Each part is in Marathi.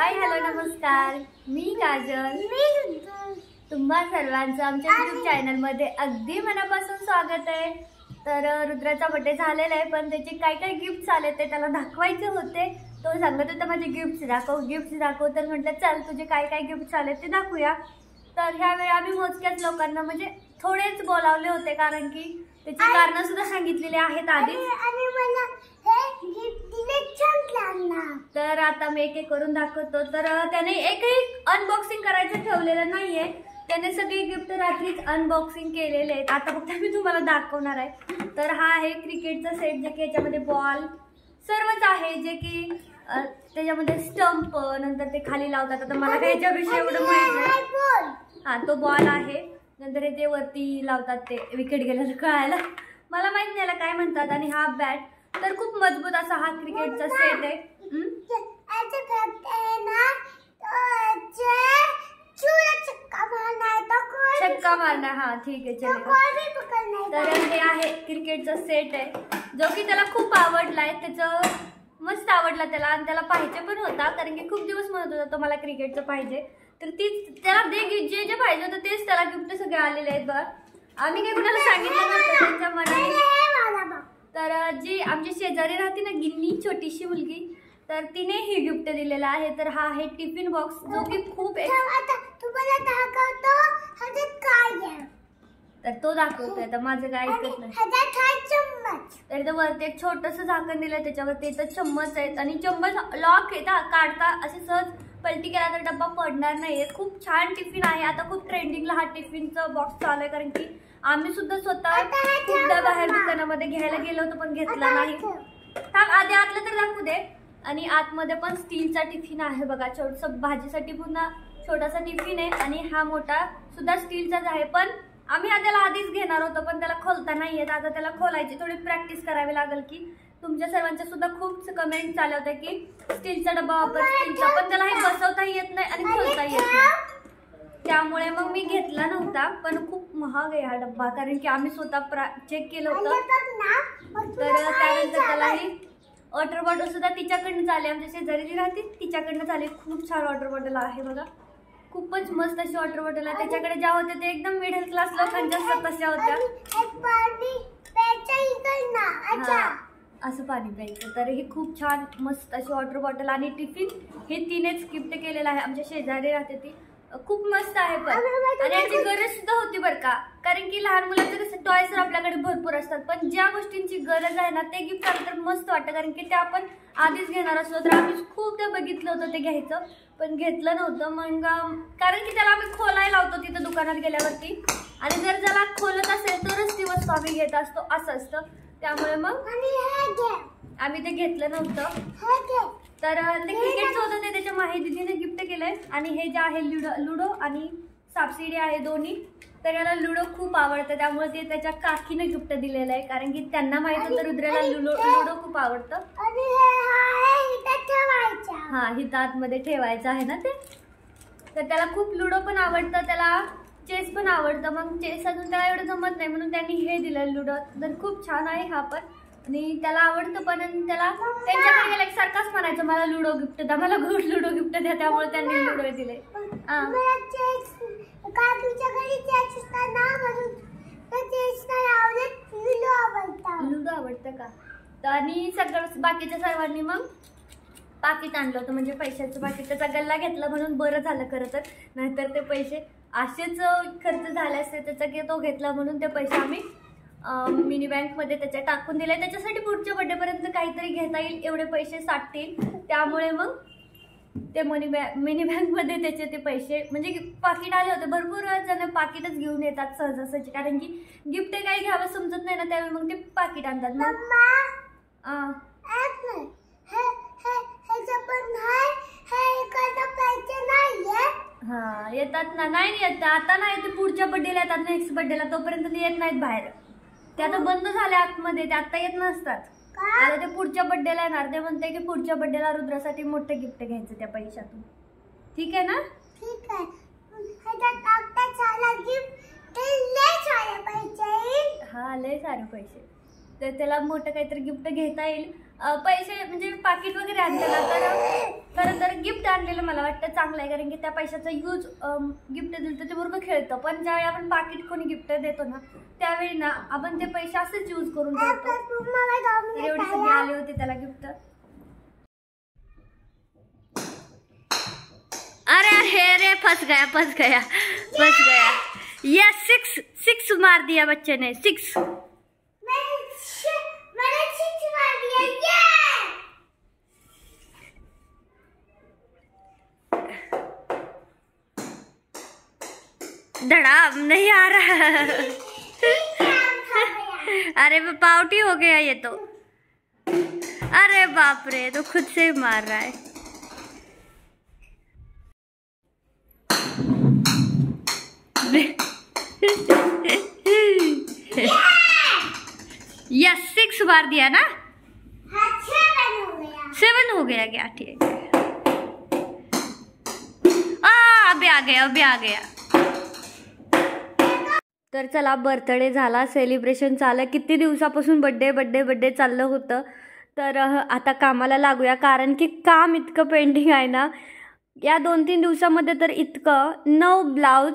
हाय हॅलो नमस्कार, मी काजल. तुम्हा सर्वांचं आमच्या YouTube चॅनल मध्ये अगदी मनापासून स्वागत आहे. तर रुद्राचा बर्थडे झालेला आहे, पण त्याचे काय काय गिफ्ट्स आले ते त्याला दाखवायचे होते. तो सांगत होता माझे गिफ्ट्स दाखव. तर म्हटलं चल तुझे काय काय गिफ्ट्स आले ते दाखवूया. तर ह्यावेळी आम्ही मोजक्याच लोकांना म्हणजे थोडेच बोलावले होते, कारण की त्याची कारण सुद्धा सांगितलेली आहेत आधीच. तर आता मी एक एक करून दाखवतो. तर त्याने एकही अनबॉक्सिंग करायचं ठेवलेलं नाहीये. त्याने सगळे गिफ्ट रात्रीच अनबॉक्सिंग केलेले आहेत. आता फक्त मी तुम्हाला दाखवणार आहे. तर हा आहे क्रिकेटचा सेट, जे की याच्यामध्ये बॉल सर्वच आहे, जे की त्याच्यामध्ये स्टंप नंतर ते खाली लावतात. आता मला काही याच्याविषयी एवढं माहिती नाही. हा तो बॉल आहे. नंतर ते वरती लावतात, ते विकेट गेल्याचं कळायला मला माहित नाही याला काय म्हणतात. आणि हा बॅट. तर खूप मजबूत असा हा क्रिकेटचा सेट आहे. छक्का मारना, हा ठीक आहे चलेगा. तर हे आहे क्रिकेटचा सेट आहे, जो की त्याला खूप आवडलाय. त्याचं मस्त आवडला त्याला, आणि त्याला पाहिजे पण होता, कारण की खूप दिवस म्हणत होता तो मला क्रिकेटचं पाहिजे. तर तीच त्याला जे जे पाहिजे होतं तेच त्याला गिफ्ट सगळे आलेले आहेत बघा. आम्ही काही कुणाला सांगितलं नव्हतं, त्यांच्या मनाने. तर जी आमची शेजारी राहते ना गिन्नी, छोटीशी मुलगी, तर तिने ही गिफ्ट दिलेला आहे. तर हा आहे टिफिन बॉक्स, जो की खूप तर तो दाखवतोय. तर माझं काय ऐकत नाही. तर इथं वरती एक छोटस झाकण दिलंय, त्याच्यावरती इथं चम्मच आहेत, आणि चम्मच लॉक येतात काढता असे सहज पलटी केला तर डब्बा पडणार नाहीये. खूप छान टिफिन आहे. आता खूप ट्रेंडिंगला हा टिफिनचा बॉक्स चालू आहे, कारण की आम्ही सुद्धा स्वतः खूपदा बाहेर दुकानामध्ये घ्यायला गेलो होतो, पण घेतला नाही. आधी आतलं तर दाखवू दे. आणि आतमध्ये पण स्टीलचा टिफिन आहे बघा. छोटस भाजीसाठी पुन्हा छोटासा टिफिन आहे, आणि हा मोठा सुद्धा स्टीलचाच आहे. पण आम्ही त्याला आधीच घेणार होतो, पण त्याला खोलता नाही येत. आता त्याला खोलायची थोडी प्रॅक्टिस करावी लागेल. की तुमच्या सर्वांच्या सुद्धा खूप कमेंट चालू होत्या की स्टीलचा डब्बा वापर, स्टीलचा, पण त्याला हे बसवता येत नाही आणि खोलता येत नाही. त्यामुळे मग मी घेतला नव्हता. पण खूप महाग आहे हा डब्बा, कारण की आम्ही स्वतः चेक केलं होतं. तर त्यानंतर त्याला ही वॉटर बॉटल सुद्धा तिच्याकडनं झाली, आमच्या शेजारी जी राहते तिच्याकडनं झाली. खूप छान वॉटर बॉटल आहे बघा, खूपच मस्त अशी वॉटर बॉटल आहे. त्याच्याकडे ज्या होत्या ते एकदम मिडल क्लास लोकांच्या असतात तशा होत्या. असं पाणी प्यायचं. तर हे खूप छान मस्त अशी वॉटर बॉटल आणि टिफिन हे तिनेच गिफ्ट केलेलं आहे. आमच्या शेजारी राहते ती, खूप मस्त आहे. पण आणि याची गरज सुद्धा होती बरं का, कारण की लहान मुलांचं कसं टॉयस आपल्याकडे भरपूर असतात, पण ज्या गोष्टींची गरज आहे ना ते गिफ्ट आलं तर मस्त वाटतं, कारण की ते आपण आधीच घेणार असलो. तर आम्ही खूपदा बघितलं होतं ते घ्यायचं, पण घेतलं नव्हतं. मग कारण की त्याला आम्ही खोलायला लावतो तिथं दुकानात गेल्यावरती, आणि जर त्याला खोलत असेल तरच ती वस्तू आम्ही घेत असतो, असं असतं. त्यामुळे मग आम्ही ते घेतलं नव्हतं. तर ते क्रिकेटचं होतं ते त्याच्या माही दिदीने गिफ्ट केलंय. आणि हे जे आहे लुडो आणि सापशिडी आहे दोन्ही. तर याला लुडो खूप आवडतं, त्यामुळे ते त्याच्या काकीने गिफ्ट दिलेलं आहे, कारण की त्यांना माहित होतं रुद्राला लुडो खूप आवडतं. हा हिथं आतमध्ये ठेवायचं आहे ना ते. तर त्याला खूप लुडो पण आवडतं, त्याला चेस पण आवडतं. मग चेस अजून त्याला एवढं जमत नाही, म्हणून त्यांनी हे दिलं लुडो. तर खूप छान आहे हा पण, आणि त्याला आवडतं पण. त्याला त्यांच्याकडे गेलं सारखाच म्हणायचं मला लुडो गिफ्ट द्या, मला लुडो गिफ्ट द्या. त्यामुळे त्यांनी लुडो दिले. लुडो आवडतं का? तर आणि सगळं बाकीच्या सर्वांनी मग पाकिट आणलं होतं, म्हणजे पैशाचं पाकिट. त्याचा गल्ला घेतला म्हणून बरं झालं खरं तर, नाहीतर ते पैसे असेच खर्च झाले असते. त्याचा की तो घेतला म्हणून ते पैसे आम्ही मिनी बँकमध्ये त्याच्या टाकून दिले. त्याच्यासाठी पुढच्या बर्थडेपर्यंत काहीतरी घेता येईल एवढे पैसे साठतील. त्यामुळे मग ते मिनी बँकमध्ये त्याचे ते पैसे, म्हणजे पाकिट आले होते. भरपूर जण पाकिटच घेऊन येतात सहजासहजी, कारण की गिफ्ट काही घ्यावं समजत नाही ना, त्यावेळी मग ते पाकिट आणतात. हा येतात ना, नाही येत आता, नाही ते पुढच्या बर्थडेला येतात, नेक्स्ट बर्थडेला. तोपर्यंत येत नाहीत बाहेर, ते आता बंद झाले आतमध्ये, ते आता येत नसतात. आता ते पुढच्या बर्थडेला येणार. ते म्हणते की पुढच्या बर्थडेला रुद्रासाठी मोठं गिफ्ट घ्यायचं त्या पैशातून. ठीक आहे ना? ठीक आहे. हा लय सारे पैसे. तर त्याला मोठं काहीतरी गिफ्ट घेता येईल. पैसे म्हणजे पाकिट वगैरे आणलेलं, तर खरं तर गिफ्ट आणलेलं मला वाटतं चांगलं आहे, कारण की त्या पैशाचा यूज गिफ्ट दिलं तर ते बरोबर खेळतं. पण ज्यावेळी आपण पाकिट कोणी गिफ्ट देतो ना त्यावेळी ना आपण ते पैसे असेच यूज करून ठेवतो. एवढे सगळे आले होते त्याला गिफ्ट. अरे हे रे फंस गया. यस, 6 मार दिया बच्चे ने, 6. मैंने 6 मार दिया. धड़ाम नहीं आ रहा. अरे पाउटी हो गया ये तो. अरे बाप रे, तो खुद से ही मार रहा है. यस, 6 मार दिया ना. 7 हो गया क्या? ठीक है. अभी आ गया. तर चला, बर्थडे झाला, सेलिब्रेशन झालं. किती दिवसापासून बड्डे चाललं होतं. तर आता कामाला लागूया, कारण की काम इतकं पेंडिंग आहे ना. या 2-3 दिवसामध्ये तर इतकं 9 ब्लाऊज,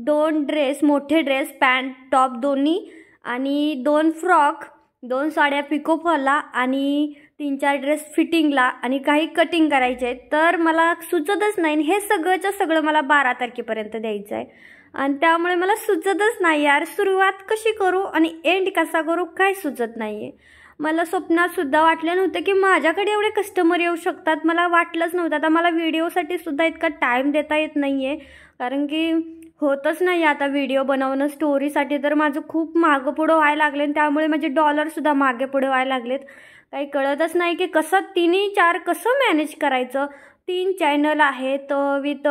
2 ड्रेस, मोठे ड्रेस, पॅन्ट टॉप दोन्ही, आणि 2 फ्रॉक, 2 साड्या पिकोफॉलला, आणि 3-4 ड्रेस फिटिंगला, आणि काही कटिंग करायचे. तर मला सुचतच नाही, हे सगळंच्या सगळं मला 12 तारखेपर्यंत द्यायचं आहे. आणि त्यामुळे मला सुचतच नाही यार, सुरुवात कशी करू आणि एंड कसा करू काय सुचत नाही आहे. मला स्वप्नात सुद्धा वाटलं नव्हतं की माझ्याकडे एवढे कस्टमर येऊ शकतात. मला वाटलंच नव्हतं. आता मला व्हिडिओसाठी सुद्धा इतका टाईम देता येत नाही आहे, कारण की होतच नाही आता व्हिडिओ बनवणं. स्टोरीसाठी तर माझं खूप मागं पुढं व्हायला लागले, आणि त्यामुळे माझे डॉलरसुद्धा मागे पुढे व्हायला लागलेत. काही कळतच नाही की कसं 3-4 कसं मॅनेज करायचं. 3 चॅनल आहेत, विथ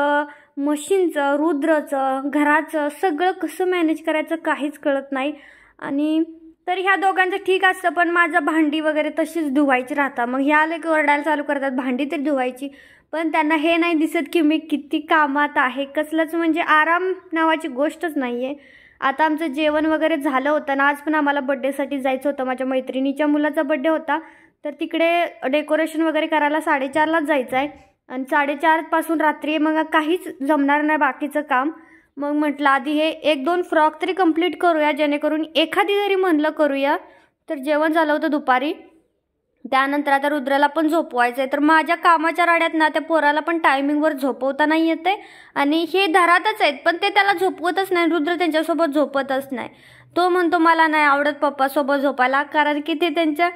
मशीनचं, रुद्रचं, घराचं, सगळं कसं मॅनेज करायचं काहीच कळत नाही. आणि तर ह्या दोघांचं ठीक असतं, पण माझं भांडी वगैरे तशीच धुवायची राहतात. मग ह्या आले की ओरडायला चालू करतात, भांडी तरी धुवायची. पण त्यांना हे नाही दिसत की मी किती कामात आहे. कसलंच म्हणजे आराम नावाची गोष्टच नाही आहे. आता आमचं जेवण वगैरे झालं होतं ना. आज पण आम्हाला बड्डेसाठी जायचं होतं. माझ्या मैत्रिणीच्या मुलाचा बड्डे होता, तर तिकडे डेकोरेशन वगैरे करायला 4:30लाच जायचं आहे. आणि 4:30 पासून रात्री मग काहीच जमणार नाही बाकीचं काम. मग म्हटलं आधी हे 1-2 फ्रॉक तरी कंप्लीट करूया, जेणेकरून एखादी जरी म्हणलं करूया. तर जेवण झालं होतं दुपारी. त्यानंतर आता रुद्राला पण झोपवायचं आहे. तर माझ्या कामाच्या राड्यात ना त्या पोराला पण टायमिंगवर झोपवता नाही येते, आणि हे धरातच आहेत, पण ते त्याला झोपवतच नाही. रुद्र त्यांच्यासोबत झोपतच नाही. तो म्हणतो मला नाही आवडत पप्पासोबत झोपायला, कारण की ते त्यांच्या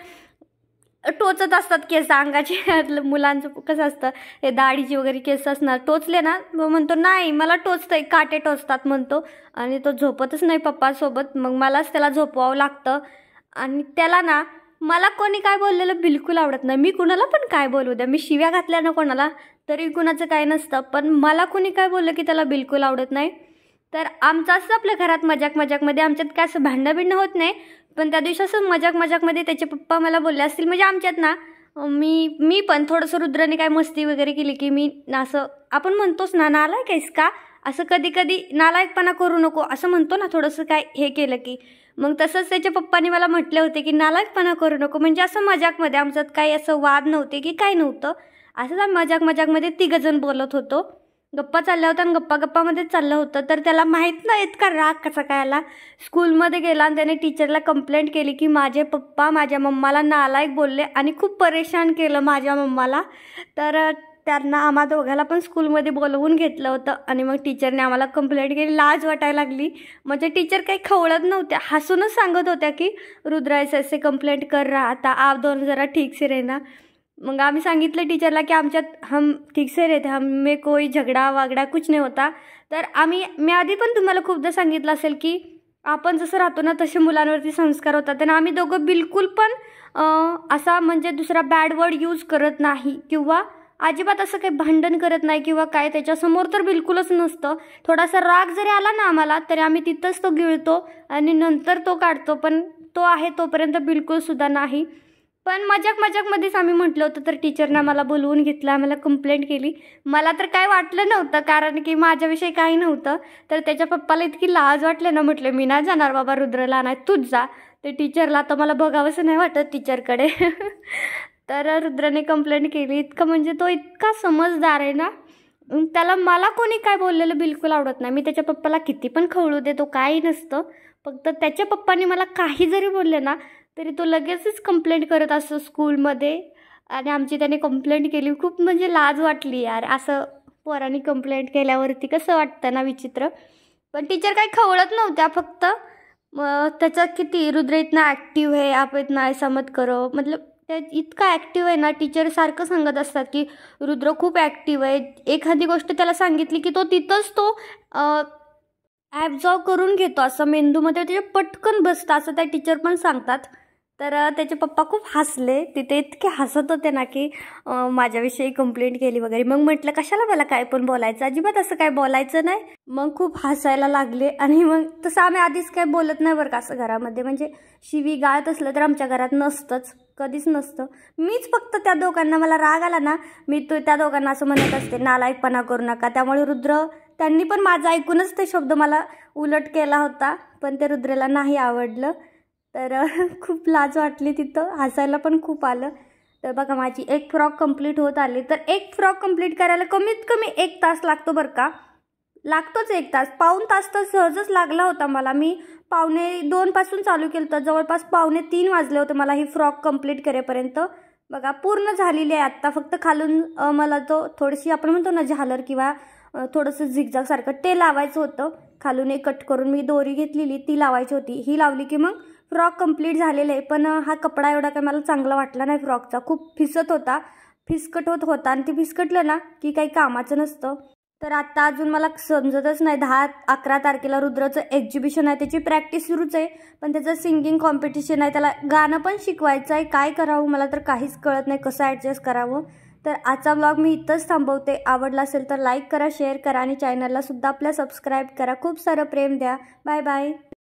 टोचत असतात केस अंगाचे. मुलांचं कसं असतं, हे दाढीची वगैरे केस असणार, टोचले ना म्हणतो नाही मला टोचतंय, काटे टोचतात म्हणतो, आणि तो झोपतच नाही पप्पासोबत. मग मलाच त्याला झोपवावं लागतं. आणि त्याला ना मला कोणी काय बोललेलं बिलकुल आवडत नाही. मी कुणाला पण काय बोलू द्या, मी शिव्या घातल्या ना कोणाला तरी कुणाचं काय नसतं, पण मला कोणी काय बोललं की त्याला बिलकुल आवडत नाही. तर आमचं असं आपल्या घरात मजाकमध्ये आमच्यात काय असं भांडणं होत नाही. पण त्या दिवशी असं मजाकमध्ये त्याचे पप्पा मला बोलले असतील, म्हणजे आमच्यात ना मी पण थोडंसं रुद्राने काय मस्ती वगैरे केली की मी असं आपण म्हणतोच ना नालायक आहेस का, असं कधी नालायकपणा करू नको असं म्हणतो ना, थोडंसं काय हे केलं की मग तसंच त्याच्या पप्पांनी मला म्हटले होते की नालायकपणा करू नको. म्हणजे असं मजाकमध्ये, आमच्यात काही असं वाद नव्हते की काय नव्हतं, असं मजाकमध्ये 3 जण बोलत होतो. गप्पा चालल्या होत्या आणि गप्पामध्येच चाललं होतं. तर त्याला माहीत नाही इतका राग कसा काय आला. स्कूलमध्ये गेला आणि त्याने टीचरला कंप्लेंट केली की माझे पप्पा माझ्या मम्माला नालायक बोलले आणि खूप परेशान केलं माझ्या मम्माला. तर त्यांना आम्हा दोघाला पण स्कूलमध्ये बोलवून घेतलं होतं आणि मग टीचरने आम्हाला कंप्लेंट केली. लाज वाटायला लागली. म्हणजे टीचर काही खवळत नव्हत्या, हसूनच सांगत होत्या की रुद्रा ऐसे कंप्लेंट कर रहा था, आप दोनों जरा ठीक से रहना. मग आम्ही सांगितलं टीचरला की आमच्यात हम ठीक से रहते, हम में कोई झगडा वागडा कुछ नाही होता. तर मी आधी पण तुम्हाला खूपदा सांगितलं असेल की आपण जसं राहतो ना तसे मुलांवरती संस्कार होतात. आणि आम्ही दोघं बिलकुल पण असा म्हणजे दुसरा बॅड वर्ड यूज करत नाही किंवा अजिबात असं काही भांडण करत नाही किंवा काय, त्याच्यासमोर तर बिलकुलच नसतं. थोडासा राग जरी आला ना आम्हाला तरी आम्ही तिथंच तो गिळतो आणि नंतर तो काढतो, पण तो आहे तोपर्यंत बिलकुलसुद्धा नाही. पण मजाकमध्येच आम्ही म्हटलं होतं. तर टीचरनं मला बोलवून घेतलं, आम्हाला कंप्लेंट केली. मला तर काय वाटलं नव्हतं कारण की माझ्याविषयी काही नव्हतं. तर त्याच्या पप्पाला इतकी लाज वाटले ना, म्हटलं मी नाही जाणार बाबा रुद्रला, नाही तूच जा. ते टीचरला आता मला बघावंसं नाही वाटत टीचरकडे. तर रुद्राने कंप्लेंट केली. इतकं म्हणजे तो इतका समजदार आहे ना, त्याला मला कोणी काय बोललेलं बिलकुल आवडत नाही. मी त्याच्या पप्पाला किती पण खवळू दे, तो काही नसतं. फक्त त्याच्या पप्पांनी मला काही जरी बोलले ना तरी तो लगेचच कंप्लेंट करत असतो स्कूलमध्ये. आणि आमची त्याने कंप्लेंट केली. खूप म्हणजे लाज वाटली यार, असं पोरांनी कंप्लेंट केल्यावरती कसं वाटतं ना, विचित्र. पण टीचर काही खवळत नव्हत्या, फक्त त्याचा किती रुद्र इतना ॲक्टिव्ह आहे, आप इतना ऐसा मत करो, मतलब ते इतका ॲक्टिव्ह आहे ना. टीचर सारखं सांगत असतात की रुद्र खूप ॲक्टिव्ह आहे. एखादी गोष्ट त्याला सांगितली की तो तिथंच तो ॲब्झॉर्व करून घेतो, असं मेंदूमध्ये त्याच्या पटकन बसतं, असं त्या टीचर पण सांगतात. तर त्याचे पप्पा खूप हसले तिथे, इतके हसत होते ना की माझ्याविषयी कंप्लेंट केली वगैरे. मग म्हटलं कशाला मला काय पण बोलायचं, अजिबात असं काय बोलायचं नाही. मग खूप हसायला लागले. आणि मग तसं आम्ही आधीच काय बोलत नाही बरं का असं घरामध्ये, म्हणजे शिवी गाळत असलं तर आमच्या घरात नसतंच, कधीच नसतं. मीच फक्त त्या दोघांना, मला राग आला ना मी त्या दोघांना असं म्हणत असते, नालायकपणा करू नका. त्यामुळे रुद्र त्यांनी पण माझं ऐकूनच ते शब्द मला उलट केला होता, पण ते रुद्रेला नाही आवडलं. तर खूप लाज वाटली तिथं, हसायला पण खूप आलं. तर बघा माझी एक फ्रॉक कंप्लीट होत आली. तर एक फ्रॉक कंप्लीट करायला कमीत कमी 1 तास लागतो बरं का, लागतोच 1 तास. पाऊण तास तर सहजच लागला होता मला. मी 1:45 पासून चालू केलं तर जवळपास 2:45 वाजले होते मला ही फ्रॉक कंप्लीट करेपर्यंत. बघा पूर्ण झालेली आहे आत्ता. फक्त खालून मला तो थोडीशी आपण म्हणतो ना झालर किंवा थोडंसं झिगझॅग सारखं ते लावायचं होतं. खालून एक कट करून मी दोरी घेतलेली ती लावायची होती. ही लावली की मग फ्रॉक कंप्लीट झालेलं आहे. पण हा कपडा एवढा काय मला चांगला वाटला नाही फ्रॉकचा, खूप फिसत होता, फिसकट होता. आणि ते फिसकटलं ना की काही कामाचं नसतं. तर आत्ता अजून मला समजतच नाही. 10-11 तारखेला रुद्राचं एक्झिबिशन आहे, त्याची प्रॅक्टिस सुरूच आहे. पण त्याचं सिंगिंग कॉम्पिटिशन आहे, त्याला गाणं पण शिकवायचं आहे. काय करावं मला तर काहीच कळत नाही, कसं ॲडजस्ट करावं. तर आजचा व्लॉग मी इथंच थांबवते. आवडला असेल तर लाईक करा, शेअर करा आणि चॅनलला सुद्धा आपल्या सबस्क्राईब करा. खूप सारं प्रेम द्या. Bye bye.